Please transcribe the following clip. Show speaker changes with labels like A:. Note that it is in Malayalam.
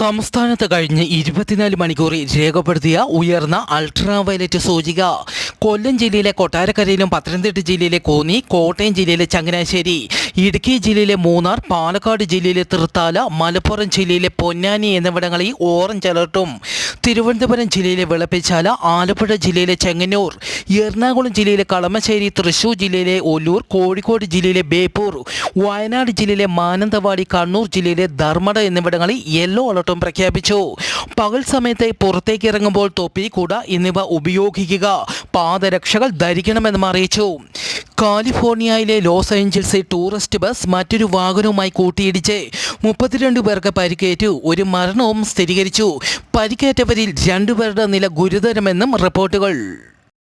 A: സംസ്ഥാനത്ത് കഴിഞ്ഞ് 24 മണിക്കൂറിൽ രേഖപ്പെടുത്തിയ ഉയർന്ന അൾട്രാവയലറ്റ് സൂചിക കൊല്ലം ജില്ലയിലെ കൊട്ടാരക്കരയിലും പത്തനംതിട്ട ജില്ലയിലെ കോന്നി, കോട്ടയം ജില്ലയിലെ ചങ്ങനാശ്ശേരി, ഇടുക്കി ജില്ലയിലെ മൂന്നാർ, പാലക്കാട് ജില്ലയിലെ തൃത്താല, മലപ്പുറം ജില്ലയിലെ പൊന്നാനി എന്നിവിടങ്ങളിൽ ഓറഞ്ച് അലർട്ടും, തിരുവനന്തപുരം ജില്ലയിലെ വിളപ്പിച്ചാല, ആലപ്പുഴ ജില്ലയിലെ ചെങ്ങന്നൂർ, എറണാകുളം ജില്ലയിലെ കളമശ്ശേരി, തൃശൂർ ജില്ലയിലെ ഒല്ലൂർ, കോഴിക്കോട് ജില്ലയിലെ ബേപ്പൂർ, വയനാട് ജില്ലയിലെ മാനന്തവാടി, കണ്ണൂർ ജില്ലയിലെ ധർമ്മട എന്നിവിടങ്ങളിൽ യെല്ലോ അലർട്ടും പ്രഖ്യാപിച്ചു. പകൽ സമയത്ത് പുറത്തേക്ക് ഇറങ്ങുമ്പോൾ തൊപ്പി, കുട എന്നിവ ഉപയോഗിക്കുക, പാദരക്ഷകൾ ധരിക്കണമെന്നും അറിയിച്ചു. കാലിഫോർണിയയിലെ ലോസ് ഏഞ്ചൽസിൽ ടൂറിസ്റ്റ് ബസ് മറ്റൊരു വാഹനവുമായി കൂട്ടിയിടിച്ച് 32 പേർക്ക് പരിക്കേറ്റു. ഒരു മരണവും സ്ഥിരീകരിച്ചു. പരിക്കേറ്റവരിൽ 2 പേരുടെ നില ഗുരുതരമെന്നും റിപ്പോർട്ടുകൾ.